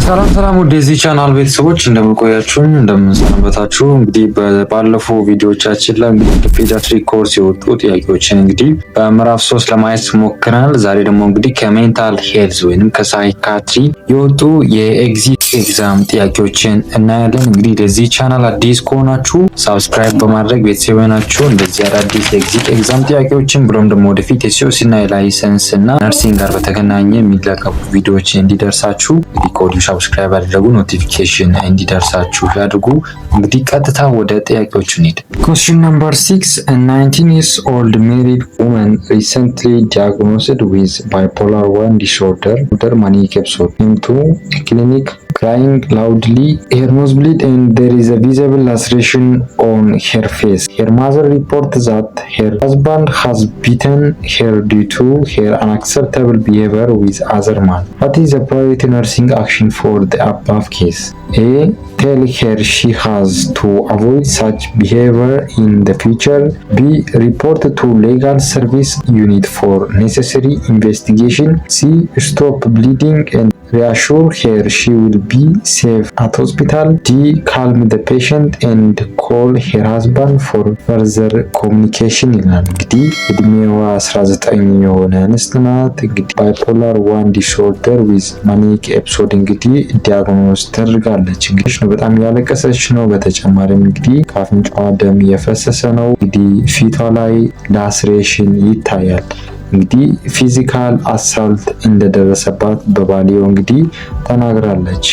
ሰላም ወደ ዚህ ቻናል ቤተሰቦች እንደምንቆያችሁ እንደምንሰነበታችሁ። እንግዲህ ባለፈው ቪዲዮዎቻችን ላይ እንግዲህ ፔዲያትሪክ ኮርስ የወጡ ጥያቄዎችን እንግዲህ በምዕራፍ 3 ለማየት ሞክረናል። ዛሬ ደግሞ እንግዲህ ከሜንታል ሄልዝ ወይንም ከሳይካትሪ የወጡ የኤግዚት ኤግዛም ጥያቄዎችን እናያለን። እንግዲህ ለዚህ ቻናል አዲስ ከሆናችሁ ሳብስክራይብ በማድረግ ቤተሰብ ናችሁ እንደዚህ አዳዲስ የኤግዚት ኤግዛም ጥያቄዎችን ብሎም ደግሞ ወደፊት የሲኦሲ እና የላይሰንስ እና ነርሲንግ ጋር በተገናኘ የሚለቀቁ ቪዲዮዎች እንዲደርሳችሁ ኮድ ሰብስክራይብ አድርጉ፣ ኖቲፊኬሽን እንዲደርሳችሁ ያድርጉ። እንግዲህ ቀጥታ ወደ ጥያቄዎቹ እንሂድ። Question number 6. A 19 years old married woman recently diagnosed with bipolar 1 disorder, manic episode, came to a clinic crying loudly, her nose bleed and there is a visible laceration on her face. Her mother reports that her husband has beaten her due to her unacceptable behavior with other man. What is the priority nursing action for the above case? A. Tell her she has to avoid such behavior in the future. B. Report to legal service unit for necessary investigation. C. Stop bleeding and reassure her she will be safe at hospital. D. Calm the patient and call her husband for further communication ይላል። እንግዲህ እድሜዋ 19 የሆነ እንስት ናት። እንግዲህ ባይፖላር 1 ዲስኦርደር ዊዝ ማኒክ ኤፒሶድ እንግዲህ ዲያግኖስ ተደርጋለች። እንግዲህ ነው በጣም ያለቀሰች ነው። በተጨማሪም እንግዲህ ከአፍንጫዋ ደም እየፈሰሰ ነው። እንግዲህ ፊቷ ላይ ላስሬሽን ይታያል። እንግዲህ ፊዚካል አሳልት እንደደረሰባት በባሊዮ እንግዲህ ተናግራለች።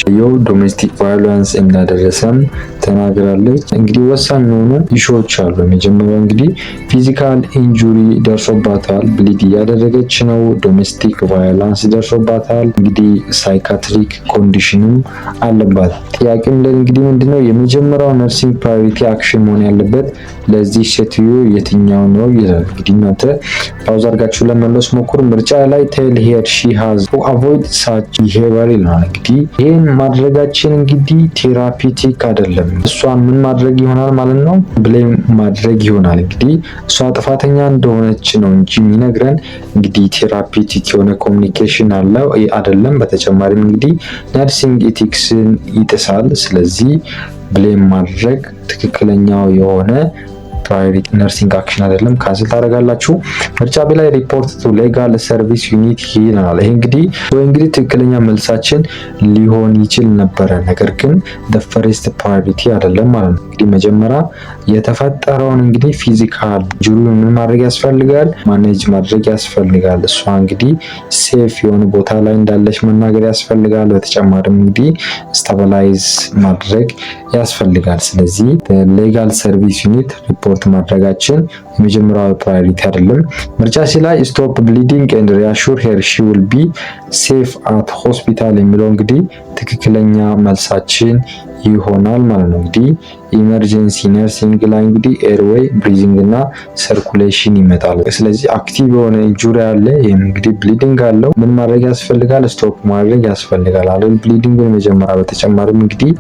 ዶሜስቲክ ቫዮለንስ እንደደረሰም ተናግራለች። እንግዲህ ወሳኝ የሆኑ ኢሹዎች አሉ። መጀመሪያው እንግዲህ ፊዚካል ኢንጁሪ ደርሶባታል፣ ብሊድ እያደረገች ነው። ዶሜስቲክ ቫዮለንስ ደርሶባታል። እንግዲህ ሳይካትሪክ ኮንዲሽንም አለባት። ጥያቄም እንግዲህ ምንድነው የመጀመሪያው ነርሲንግ ፕራዮሪቲ አክሽን መሆን ያለበት ለዚህ ሴትዮ የትኛው ነው ይላል። እንግዲህ እናንተ ፓውዝ አድርጋችሁ ለመለስ ሞክሩ። ምርጫ ላይ ቴል ሄር ሺ ሃዝ ቱ አቮይድ ሳች ቢሄቪየር ይላል። እንግዲህ ይሄን ማድረጋችን እንግዲህ ቴራፒቲክ አይደለም። እሷን ምን ማድረግ ይሆናል ማለት ነው? ብሌም ማድረግ ይሆናል። እንግዲህ እሷ ጥፋተኛ እንደሆነች ነው እንጂ የሚነግረን እንግዲህ ቴራፒቲክ የሆነ ኮሚኒኬሽን አለው አይደለም። በተጨማሪም እንግዲህ ነርሲንግ ኢቲክስን ይጥሳል። ስለዚህ ብሌም ማድረግ ትክክለኛው የሆነ ፕራዮሪቲ ነርሲንግ አክሽን አይደለም። ካንስል ታደርጋላችሁ። ምርጫ ቢ ላይ ሪፖርት ቱ ሌጋል ሰርቪስ ዩኒት ይላል። ይሄ እንግዲህ ትክክለኛ መልሳችን ሊሆን ይችል ነበረ፣ ነገር ግን the first priority አይደለም ማለት ነው። እንግዲህ መጀመሪያ የተፈጠረውን እንግዲህ ፊዚካል ጁሪውን ምን ማድረግ ያስፈልጋል? ማኔጅ ማድረግ ያስፈልጋል። እሷ እንግዲህ ሴፍ የሆነ ቦታ ላይ እንዳለች መናገር ያስፈልጋል። በተጨማሪም እንግዲህ ስታቢላይዝ ማድረግ ያስፈልጋል። ስለዚህ ሌጋል ሰርቪስ ዩኒት ሪፖርት ማድረጋችን የመጀመሪያው ፕራዮሪቲ አይደለም። ምርጫ ሲ ላይ ስቶፕ ብሊዲንግ ኤንድ ሪአሹር ሄር ሺ ዊል ቢ ሴፍ አት ሆስፒታል የሚለው እንግዲህ ትክክለኛ መልሳችን ይሆናል ማለት ነው። እንግዲህ ኢመርጀንሲ ነርሲንግ ላይ እንግዲህ ኤርዌይ ብሪዚንግ እና ሰርኩሌሽን ይመጣል። ስለዚህ አክቲቭ የሆነ ኢንጁሪ አለ። ይሄም እንግዲህ ብሊዲንግ አለው። ምን ማድረግ ያስፈልጋል? ስቶፕ ማድረግ ያስፈልጋል አይደል? ብሊዲንግን መጀመሪያ። በተጨማሪም እንግዲህ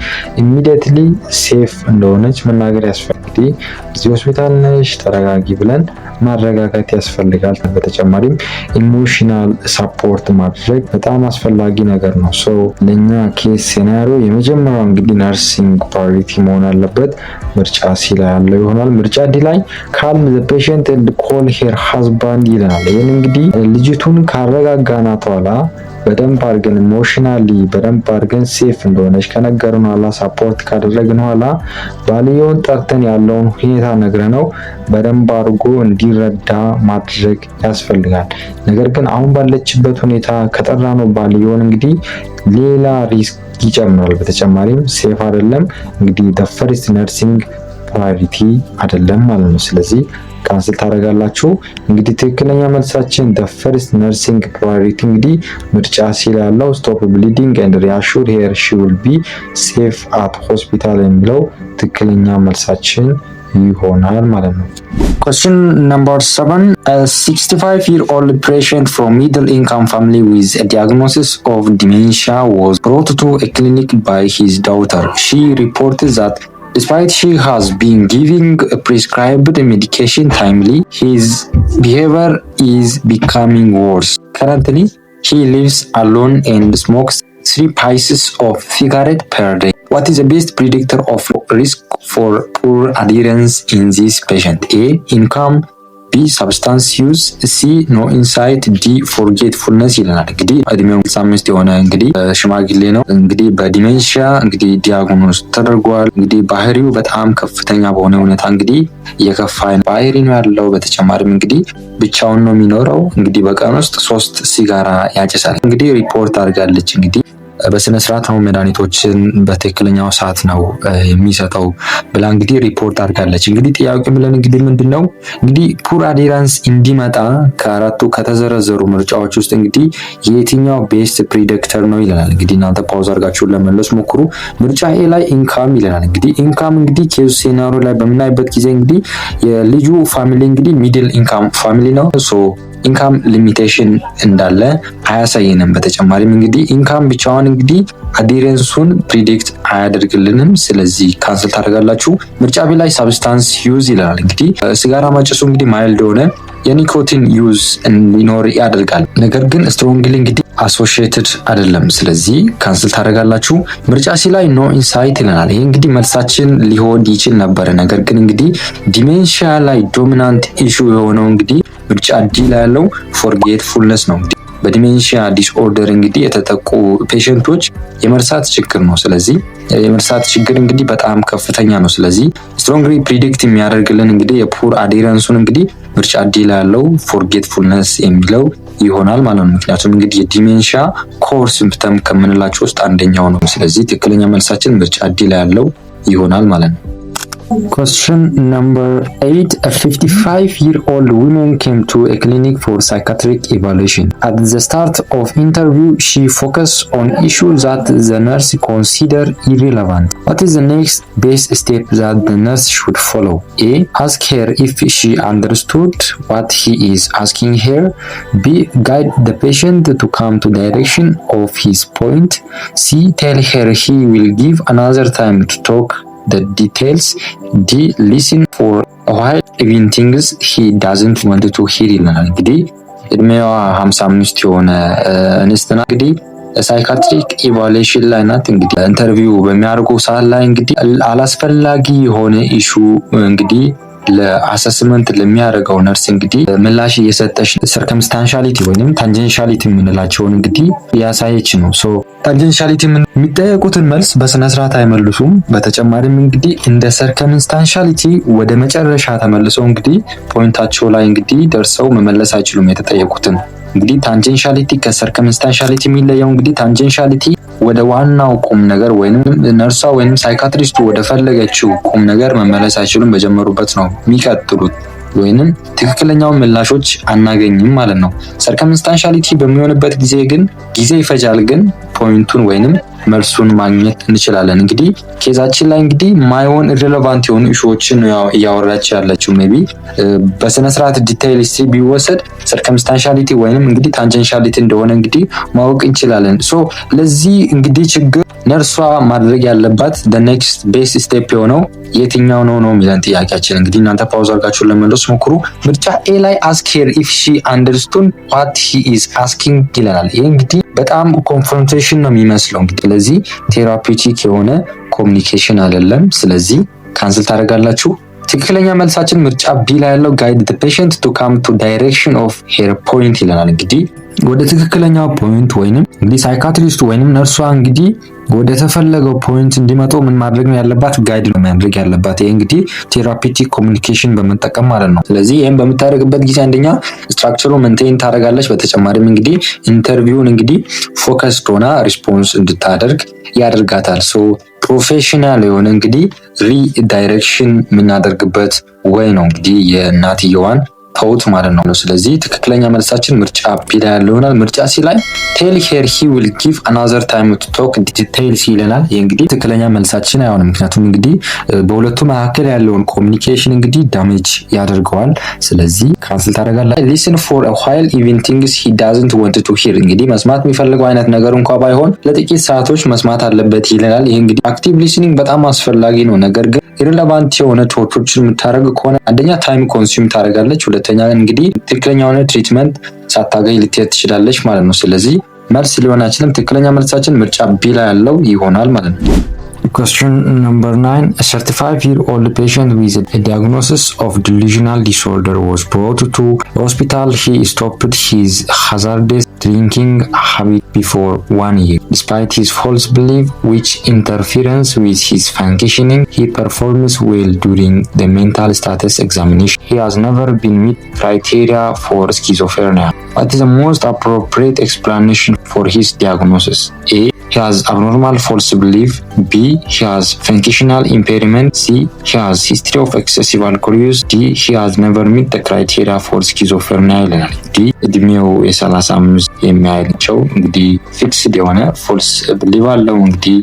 ኢሚዲየትሊ ሴፍ እንደሆነች መናገር ያስፈልጋል። እንግዲህ እዚህ ሆስፒታል ነሽ ተረጋጊ ብለን ማረጋጋት ያስፈልጋል። በተጨማሪም ኢሞሽናል ሰፖርት ማድረግ በጣም አስፈላጊ ነገር ነው። ሶ ለኛ ኬስ ሴናሪዮ የመጀመሪያው እንግዲህ ነርሲንግ ፕራዮሪቲ መሆን አለበት። ምርጫ ሲ ላይ ያለው ይሆናል። ምርጫ ዲ ላይ ካልም ዘ ፔሸንት ኤንድ ኮል ሄር ሃዝባንድ ይለናል። ይሄን እንግዲህ ልጅቱን ካረጋጋናት በኋላ በደንብ አድርገን ኢሞሽናሊ በደንብ አድርገን ሴፍ እንደሆነች ከነገርን ኋላ ሳፖርት ካደረግን ኋላ ባልየውን ጠርተን ያለውን ሁኔታ ነግረነው በደንብ አድርጎ እንዲረዳ ማድረግ ያስፈልጋል። ነገር ግን አሁን ባለችበት ሁኔታ ከጠራነው ባልየውን እንግዲህ ሌላ ሪስክ ይጨምራል። በተጨማሪም ሴፍ አይደለም። እንግዲህ the first nursing priority አይደለም ማለት ነው። ስለዚህ ካንስል ታደርጋላችሁ። እንግዲህ ትክክለኛ መልሳችን the first nursing priority እንግዲህ ምርጫ ሲ ላይ ያለው stop bleeding and reassure her she will be safe at hospital የሚለው ትክክለኛ መልሳችን ይሆናል ማለት ነው። Question number 7. A 65-year-old patient from middle-income family with a diagnosis of dementia was brought to a clinic by his daughter. She reported that despite she has been giving prescribed medication timely, his behavior is becoming worse. Currently, he lives alone and smokes 3 pieces of cigarette per day. What is the best predictor of risk for poor adherence in this patient? A. Income, B. Substance use, C. No insight, D. Forgetfulness ይለናል። እንግዲህ እድሜው 65 የሆነ እንግዲህ ሽማግሌ ነው። እንግዲህ በዲሜንሺያ እንግዲህ ዲያግኖስ ተደርጓል። እንግዲህ ባህሪው በጣም ከፍተኛ በሆነ ሁኔታ እንግዲህ የከፋ ባህሪ ነው ያለው። በተጨማሪም እንግዲህ ብቻውን ነው የሚኖረው። እንግዲህ በቀን ውስጥ 3 ሲጋራ ያጨሳል። እንግዲህ ሪፖርት አድርጋለች እንግዲህ በስነ ስርዓት ነው መድኃኒቶችን በትክክለኛው ሰዓት ነው የሚሰጠው ብላ እንግዲህ ሪፖርት አድርጋለች። እንግዲህ ጥያቄ ብለን እንግዲህ ምንድነው እንግዲህ ፑር አዴራንስ እንዲመጣ ከአራቱ ከተዘረዘሩ ምርጫዎች ውስጥ እንግዲህ የትኛው ቤስት ፕሪዲክተር ነው ይለናል። እንግዲህ እናንተ ፓውዝ አድርጋችሁን ለመለስ ሞክሩ። ምርጫ ኤ ላይ ኢንካም ይለናል። እንግዲህ ኢንካም እንግዲህ ኬዝ ሴናሪዮ ላይ በምናይበት ጊዜ እንግዲህ የልጁ ፋሚሊ እንግዲህ ሚድል ኢንካም ፋሚሊ ነው። ሶ ኢንካም ሊሚቴሽን እንዳለ አያሳየንም። በተጨማሪም እንግዲህ ኢንካም ብቻውን እንግዲህ አዲረንሱን ፕሪዲክት አያደርግልንም። ስለዚህ ካንሰል ታደርጋላችሁ። ምርጫ ቢ ላይ ሳብስታንስ ዩዝ ይላል። እንግዲህ ሲጋራ ማጨሱ እንግዲህ ማይልድ ሆነ የኒኮቲን ዩዝ ሊኖር ያደርጋል። ነገር ግን ስትሮንግሊ እንግዲህ አሶሺየትድ አይደለም። ስለዚህ ካንሰል ታደርጋላችሁ። ምርጫ ሲ ላይ ኖ ኢንሳይት ይለናል። ይሄ እንግዲህ መልሳችን ሊሆን ይችል ነበረ። ነገር ግን እንግዲህ ዲሜንሺያ ላይ ዶሚናንት ኢሹ የሆነው እንግዲህ ምርጫ ዲ ላይ ያለው ፎርጌትፉልነስ ነው። እንግዲህ በዲሜንሺያ ዲስኦርደር እንግዲህ የተጠቁ ፔሸንቶች የመርሳት ችግር ነው። ስለዚህ የመርሳት ችግር እንግዲህ በጣም ከፍተኛ ነው። ስለዚህ ስትሮንግሊ ፕሪዲክት የሚያደርግልን እንግዲህ የፑር አዴረንሱን እንግዲህ ምርጫ ዲ ላይ ያለው ፎርጌትፉልነስ የሚለው ይሆናል ማለት ነው። ምክንያቱም እንግዲህ የዲሜንሺያ ኮር ሲምፕተም ከምንላቸው ውስጥ አንደኛው ነው። ስለዚህ ትክክለኛ መልሳችን ምርጫ ዲ ላይ ያለው ይሆናል ማለት ነው። Question number 8. A 55-year-old woman came to a clinic for psychiatric evaluation. At the start of interview, she focused on issues that the nurse considered irrelevant. What is the next best step that the nurse should follow? A. Ask her if she understood what he is asking her. B. Guide the patient to come to direction of his point. C. Tell her he will give another time to talk the details. D. Listen for a while even things he doesn't want to hear ይለናል። እንግዲህ እድሜዋ 55 የሆነ እንስትና እንግዲህ ሳይካትሪክ ኢቫሉዌሽን ላይ ናት። እንግዲህ ኢንተርቪው በሚያደርጉ ሰዓት ላይ እንግዲህ አላስፈላጊ የሆነ ኢሹ እንግዲህ ለአሰስመንት ለሚያደርገው ነርስ እንግዲህ ምላሽ እየሰጠች ሰርከምስታንሻሊቲ ወይንም ታንጀንሻሊቲ የምንላቸውን እንግዲህ ያሳየች ነው። ሶ ታንጀንሻሊቲ የሚጠየቁትን መልስ በስነ ስርዓት አይመልሱም። በተጨማሪም እንግዲህ እንደ ሰርከምስታንሻሊቲ ወደ መጨረሻ ተመልሰው እንግዲህ ፖይንታቸው ላይ እንግዲህ ደርሰው መመለስ አይችሉም የተጠየቁትን። እንግዲህ ታንጀንሻሊቲ ከሰርከምስታንሻሊቲ የሚለየው እንግዲህ ታንጀንሻሊቲ ወደ ዋናው ቁም ነገር ወይንም ነርሷ ወይንም ሳይካትሪስቱ ወደ ፈለገችው ቁም ነገር መመለስ አይችሉም። በጀመሩበት ነው የሚቀጥሉት ወይንም ትክክለኛውን ምላሾች አናገኝም ማለት ነው። ሰርከምስታንሻሊቲ በሚሆንበት ጊዜ ግን ጊዜ ይፈጃል፣ ግን ፖይንቱን ወይንም መልሱን ማግኘት እንችላለን። እንግዲህ ኬዛችን ላይ እንግዲህ ማይሆን ኢሬሌቫንት የሆኑ ኢሹዎችን እያወራች ያለችው ሜቢ በስነ ስርዓት ዲቴይል ቢወሰድ ሰርከምስታንሻሊቲ ወይንም እንግዲህ ታንጀንሻሊቲ እንደሆነ እንግዲህ ማወቅ እንችላለን። ሶ ለዚህ እንግዲህ ችግር ነርሷ ማድረግ ያለባት the next best step የሆነው የትኛው ነው የሚለን ጥያቄያችን። እንግዲህ እናንተ ፓውዝ አድርጋችሁ ለመለስ ሞክሩ። ምርጫ ኤ ላይ ask her if she understood what he is asking ይለናል። ይሄ እንግዲህ በጣም ኮንፍሮንቴሽን ነው የሚመስለው። እንግዲህ ስለዚህ ቴራፒውቲክ የሆነ ኮሚኒኬሽን አይደለም። ስለዚህ ካንስል ታደርጋላችሁ። ትክክለኛ መልሳችን ምርጫ ቢ ላይ ያለው guide the patient to come to direction of her point ይለናል። እንግዲህ ወደ ትክክለኛው ፖይንት ወይንም እንግዲህ ሳይካትሪስቱ ወይንም ነርሷ እንግዲህ ወደ ተፈለገው ፖይንት እንዲመጡ ምን ማድረግ ነው ያለባት? ጋይድ ነው ማድረግ ያለባት። ይሄ እንግዲህ ቴራፒውቲክ ኮሚኒኬሽን በመጠቀም ማለት ነው። ስለዚህ ይሄን በምታደርግበት ጊዜ አንደኛ ስትራክቸሩ ሜንቴን ታደርጋለች። በተጨማሪም እንግዲህ ኢንተርቪውን እንግዲህ ፎከስድ ሆና ሪስፖንስ እንድታደርግ ያደርጋታል። ሶ ፕሮፌሽናል የሆነ እንግዲህ ሪዳይሬክሽን የምናደርግበት ወይ ነው እንግዲህ የእናትየዋን ተውት ማለት ነው። ስለዚህ ትክክለኛ መልሳችን ምርጫ ቢ ላይ ያለው ይሆናል። ምርጫ ሲ ላይ ቴል ሄር ሂ ዊል ጊቭ አናዘር ታይም ቱ ቶክ ዲቴይልስ ይለናል። ይሄ እንግዲህ ትክክለኛ መልሳችን አይሆንም። ምክንያቱም እንግዲህ በሁለቱ መካከል ያለውን ኮሚኒኬሽን እንግዲህ ዳሜጅ ያደርገዋል። ስለዚህ ካንስል ታደርጋለህ። ሊስን ፎር አ ዋይል ኢቭን ቲንግስ ሂ ዳዝንት ዋንት ቱ ሂር እንግዲህ መስማት የሚፈልገው አይነት ነገር እንኳን ባይሆን ለጥቂት ሰዓቶች መስማት አለበት ይለናል። ይሄ እንግዲህ አክቲቭ ሊስኒንግ በጣም አስፈላጊ ነው። ነገር ግን ኢሬሌቫንት የሆነ ቶቶችን የምታደርግ ከሆነ አንደኛ ታይም ኮንሱም ታደርጋለች፣ ሁለተኛ እንግዲህ ትክክለኛ የሆነ ትሪትመንት ሳታገኝ ልትሄድ ትችላለች ማለት ነው። ስለዚህ መልስ ሊሆን አይችልም። ትክክለኛ መልሳችን ምርጫ ቢ ላይ ያለው ይሆናል ማለት ነው። Question number 9. A 35-year-old patient with a diagnosis of delusional disorder was brought to the hospital. He stopped his hazardous drinking habit before 1 year. Despite his false belief, which interferes with his functioning, he performs well during the mental status examination. He has never been met criteria for schizophrenia. What is the most appropriate explanation for his diagnosis? A. He has abnormal false belief. B. He has functional impairment. C. He has history of excessive alcohol use. D. He has never met the criteria for schizophrenia ይለናል። D. እድሜው የ35 የሚያይልቸው እንግዲህ ፊክስድ የሆነ ፎልስ ብሊቭ አለው። እንግዲህ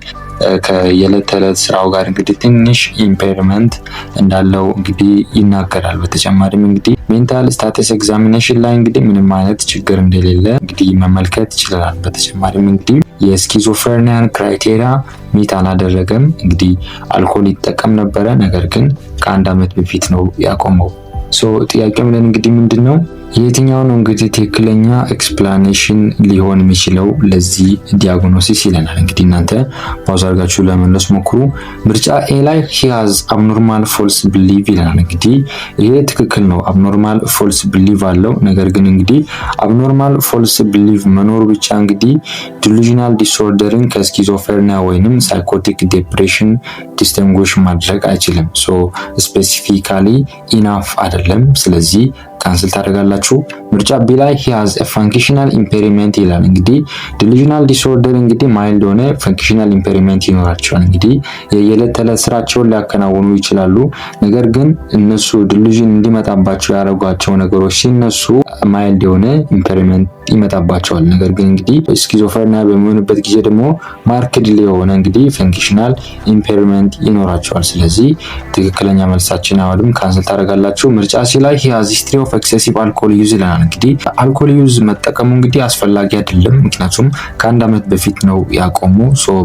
ከየዕለት ተዕለት ስራው ጋር እንግዲህ ትንሽ ኢምፔርመንት እንዳለው እንግዲህ ይናገራል። በተጨማሪም እንግዲህ ሜንታል ስታተስ ኤግዛሚኔሽን ላይ እንግዲህ ምንም አይነት ችግር እንደሌለ እንግዲህ መመልከት ይችላል። በተጨማሪም እንግዲህ የስኪዞፍሬኒያን ክራይቴሪያ ሚት አላደረገም። እንግዲህ አልኮል ይጠቀም ነበረ፣ ነገር ግን ከ1 ዓመት በፊት ነው ያቆመው። ጥያቄው ምን እንግዲህ ምንድነው የትኛው ነው እንግዲህ ትክክለኛ ኤክስፕላኔሽን ሊሆን የሚችለው ለዚህ ዲያግኖሲስ ይለናል። እንግዲህ እናንተ ፓውዝ አድርጋችሁ ለመመለስ ሞክሩ። ምርጫ ኤ ላይ he has abnormal false belief ይለናል። እንግዲህ ይሄ ትክክል ነው፣ abnormal false belief አለው። ነገር ግን እንግዲህ abnormal false belief መኖር ብቻ እንግዲህ delusional disorderን ከስኪዞፍሬኒያ ወይንም ሳይኮቲክ ዲፕሬሽን ዲስቲንጉሽ ማድረግ አይችልም። ስፔሲፊካሊ ኢናፍ አይደለም። ስለዚህ ካንስል ታደርጋላችሁ። ምርጫ ቢ ላይ he has a functional impairment ይላል። እንግዲህ delusional disorder እንግዲህ ማይልድ ሆነ functional impairment ይኖራቸዋል። እንግዲህ የየዕለት ተዕለት ስራቸውን ሊያከናውኑ ይችላሉ። ነገር ግን እነሱ delusion እንዲመጣባቸው ያደረጓቸው ነገሮች ሲነሱ ማይልድ የሆነ impairment ይመጣባቸዋል። ነገር ግን እንግዲህ ስኪዞፍሬኒያ በሚሆንበት ጊዜ ደግሞ ማርክድ የሆነ እንግዲህ functional impairment ይኖራቸዋል። ስለዚህ ትክክለኛ መልሳችን አሁንም ካንስል ታደርጋላችሁ። ምርጫ ሲ ላይ he has history of excessive alcohol use ይላል። እንግዲህ አልኮል ዩዝ መጠቀሙ እንግዲህ አስፈላጊ አይደለም፣ ምክንያቱም ከ1 ዓመት በፊት ነው ያቆሙ።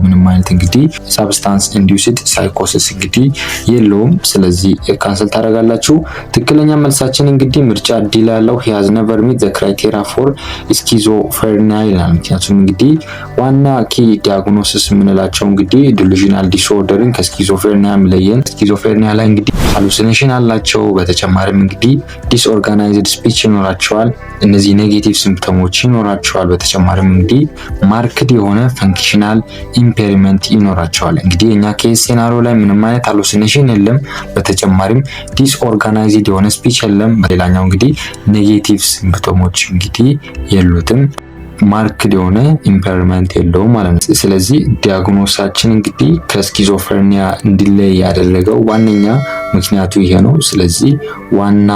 ምንም አይነት እንግዲህ substance induced psychosis እንግዲህ የለውም። ስለዚህ ካንሰል ታደርጋላችሁ። ትክክለኛ መልሳችን እንግዲህ ምርጫ ዲ ላይ ያለው he has never met the criteria for schizophrenia ይላል። ምክንያቱም እንግዲህ ዋና ኪ ዲያግኖሲስ የምንላቸው እንግዲህ delusional disorderን ከስኪዞፍሬኒያ የሚለየን ስኪዞፍሬኒያ ላይ እንግዲህ ሃሉሲኔሽን አላቸው። በተጨማሪም እንግዲህ ዲስኦርጋናይዝድ ስፒች ይኖራቸዋል። እነዚህ ኔጌቲቭ ሲምፕተሞች ይኖራቸዋል። በተጨማሪም እንግዲህ ማርክድ የሆነ ፈንክሽናል ኢምፔሪመንት ይኖራቸዋል። እንግዲህ እኛ ኬስ ሴናሪዮ ላይ ምንም አይነት ሃሉሲኔሽን የለም። በተጨማሪም ዲስኦርጋናይዝድ የሆነ ስፒች የለም። በሌላኛው እንግዲህ ኔጌቲቭ ሲምፕተሞች እንግዲህ የሉትም። ማርክድ የሆነ ኢምፔርመንት የለውም ማለት ነው። ስለዚህ ዲያግኖሳችን እንግዲህ ከስኪዞፍሬኒያ እንዲለይ ያደረገው ዋነኛ ምክንያቱ ይሄ ነው። ስለዚህ ዋና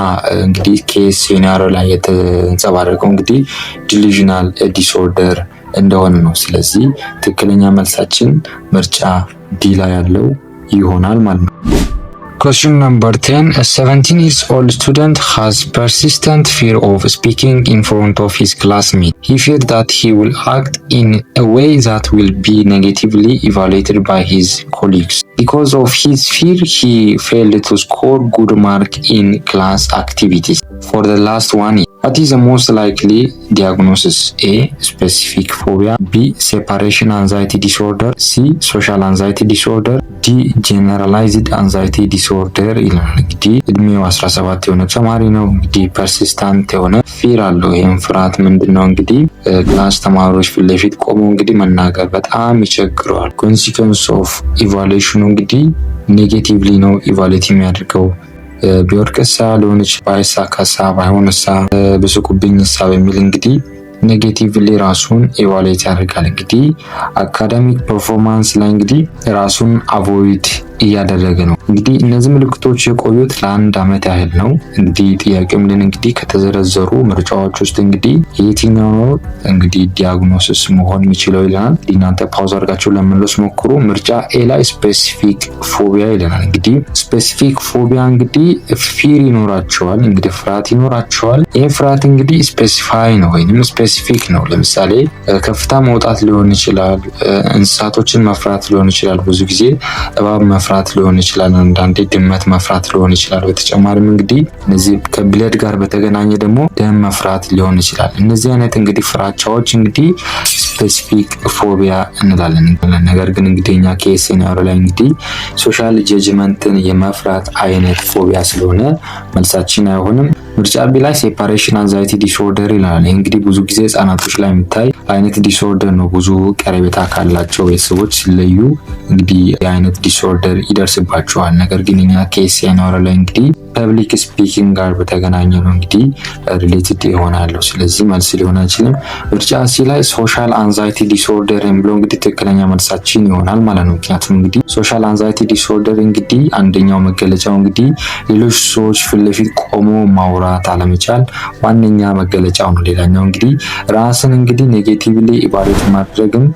እንግዲህ ኬስ ሴናሪዮ ላይ የተንጸባረቀው እንግዲህ ዲሉዥናል ዲስኦርደር እንደሆነ ነው። ስለዚህ ትክክለኛ መልሳችን ምርጫ ዲ ላይ ያለው ይሆናል ማለት ነው። Question number 10. A 17-year-old student has persistent fear of speaking in front of his classmates. He feared that he will act in a way that will be negatively evaluated by his colleagues. Because of his fear, he failed to score good mark in class activities for the last 1 year. What is the most likely diagnosis? A. Specific phobia. B. Separation anxiety disorder. C. Social anxiety disorder. D. Generalized anxiety disorder ይላል። እንግዲህ እድሜው 17 የሆነ ተማሪ ነው። እንግዲህ ፐርሲስታንት የሆነ ፊር አለው። ይህም ፍርሃት ምንድነው? እንግዲህ ክላስ ተማሪዎች ፊት ለፊት ቆሞ እንግዲህ መናገር በጣም ይቸግረዋል። ኮንሲኩዌንስ ኦፍ ኢቫሉዌሽኑ እንግዲህ ኔጌቲቭሊ ነው ኢቫሉዌት የሚያደርገው። ቢወድቅሳ ሊሆንች ባይሳካሳ ባይሆንሳ ብስቁብኝሳ በሚል እንግዲህ ኔጌቲቭሊ ራሱን ኢቫሉዌት ያደርጋል። እንግዲህ አካዳሚክ ፐርፎርማንስ ላይ እንግዲህ ራሱን አቮይድ እያደረገ ነው። እንግዲህ እነዚህ ምልክቶች የቆዩት ለ1 ዓመት ያህል ነው። እንግዲህ ጥያቄው ምንድን እንግዲህ ከተዘረዘሩ ምርጫዎች ውስጥ እንግዲህ የትኛው ነው እንግዲህ ዲያግኖሲስ መሆን የሚችለው ይለናል። እናንተ ፓውዝ አድርጋችሁ ለመመለስ ሞክሩ። ምርጫ ኤ ላይ ስፔሲፊክ ፎቢያ ይለናል። እንግዲህ ስፔሲፊክ ፎቢያ እንግዲህ ፊር ይኖራቸዋል፣ እንግዲህ ፍርሃት ይኖራቸዋል። ይህ ፍርሃት እንግዲህ ስፔሲፋይ ነው ወይንም ስፔሲፊክ ነው። ለምሳሌ ከፍታ መውጣት ሊሆን ይችላል፣ እንስሳቶችን መፍራት ሊሆን ይችላል። ብዙ ጊዜ እባብ መፍራት ሊሆን ይችላል፣ አንዳንዴ ድመት መፍራት ሊሆን ይችላል። በተጨማሪም እንግዲህ እነዚህ ከብለድ ጋር በተገናኘ ደግሞ ደም መፍራት ሊሆን ይችላል። እነዚህ አይነት እንግዲህ ፍራቻዎች እንግዲህ ስፔሲፊክ ፎቢያ እንላለን። ነገር ግን እንግዲህ እኛ ኬስ ሴናሪዮ ላይ እንግዲህ ሶሻል ጀጅመንትን የመፍራት አይነት ፎቢያ ስለሆነ መልሳችን አይሆንም። ምርጫ ቢ ላይ ሴፓሬሽን አንዛይቲ ዲስኦርደር ይላል። ይህ እንግዲህ ብዙ ጊዜ ህጻናቶች ላይ የሚታይ አይነት ዲስኦርደር ነው። ብዙ ቀረቤታ ካላቸው ቤተሰቦች ሲለዩ እንግዲህ የአይነት ዲስኦርደር ይደርስባቸዋል። ነገር ግን እኛ ኬስ ሴናሪዮ ላይ እንግዲህ ፐብሊክ ስፒኪንግ ጋር በተገናኘ ነው እንግዲህ ሪሌትድ ይሆናሉ። ስለዚህ መልስ ሊሆን አይችልም። ምርጫ ሲ ላይ ሶሻል አንዛይቲ ዲስኦርደር የሚለው እንግዲህ ትክክለኛ መልሳችን ይሆናል ማለት ነው። ምክንያቱም እንግዲህ ሶሻል አንዛይቲ ዲስኦርደር እንግዲህ አንደኛው መገለጫው እንግዲህ ሌሎች ሰዎች ፊት ለፊት ቆሞ ማውራት አለመቻል ዋነኛ መገለጫው ነው። ሌላኛው እንግዲህ ራስን እንግዲህ ኔጌቲቭሊ ኢቫሉዌት ማድረግም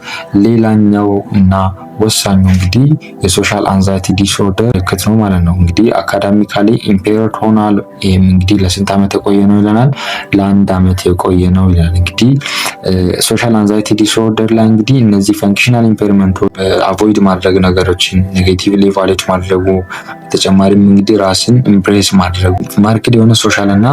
ሌላኛው እና ወሳኙ እንግዲህ የሶሻል አንዛይቲ ዲስኦርደር ምልክት ነው ማለት ነው። እንግዲህ አካዳሚካሊ ኢምፔርድ ሆናል። ይህም እንግዲህ ለስንት ዓመት የቆየ ነው ይለናል? ለ1 ዓመት የቆየ ነው ይላል። እንግዲህ ሶሻል አንዛይቲ ዲስኦርደር ላይ እንግዲህ እነዚህ ፈንክሽናል ኢምፔርመንቶች አቮይድ ማድረግ ነገሮችን ኔጌቲቭሊ ኢቫሉዌት ማድረጉ፣ በተጨማሪም እንግዲህ ራስን ኢምፕሬስ ማድረጉ ማርክድ የሆነ ሶሻል እና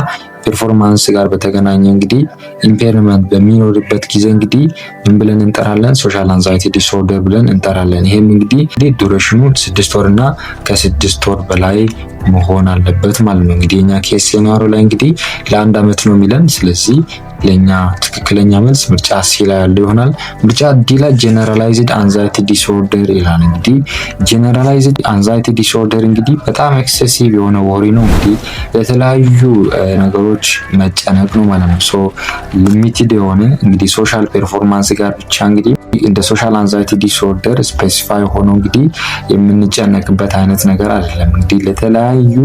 ፐርፎርማንስ ጋር በተገናኘ እንግዲህ ኢምፔርመንት በሚኖርበት ጊዜ እንግዲህ ምን ብለን እንጠራለን? ሶሻል አንዛይቲ ዲስኦርደር ብለን እንጠራለን። ይሄም እንግዲህ ዱሬሽኑ 6 ወር እና ከ6 ወር በላይ መሆን አለበት ማለት ነው። እንግዲህ እኛ ኬስ ሴናሪዮ ላይ እንግዲህ ለ1 ዓመት ነው የሚለን። ስለዚህ ለኛ ትክክለኛ መልስ ምርጫ ሲ ላይ ያለው ይሆናል። ምርጫ ዲ ላይ ጀነራላይዝድ አንዛይቲ ዲስኦርደር ይላል። እንግዲህ ጀነራላይዝድ አንዛይቲ ዲስኦርደር እንግዲህ በጣም ኤክሴሲቭ የሆነ ወሪ ነው። እንግዲህ ለተለያዩ ነገሮች መጨነቅ ነው ማለት ነው። ሶ ሊሚትድ የሆነ እንግዲህ ሶሻል ፐርፎርማንስ ጋር ብቻ እንግዲህ እንደ ሶሻል አንዛይቲ ዲስኦርደር ስፔሲፋይ ሆኖ እንግዲህ የምንጨነቅበት አይነት ነገር አይደለም። እንግዲህ ለተለያዩ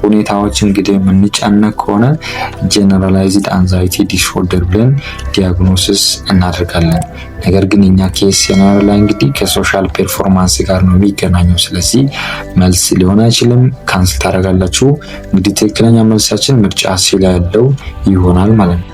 ሁኔታዎች እንግዲህ የምንጨነቅ ከሆነ ጀነራላይዝድ አንዛይቲ ዲስኦርደር ብለን ዲያግኖሲስ እናደርጋለን። ነገር ግን እኛ ኬስ ሴናሪዮ ላይ እንግዲህ ከሶሻል ፐርፎርማንስ ጋር ነው የሚገናኘው። ስለዚህ መልስ ሊሆን አይችልም። ካንስል ታደርጋላችሁ። እንግዲህ ትክክለኛ መልሳችን ምርጫ ሲ ላይ ያለው ይሆናል ማለት ነው።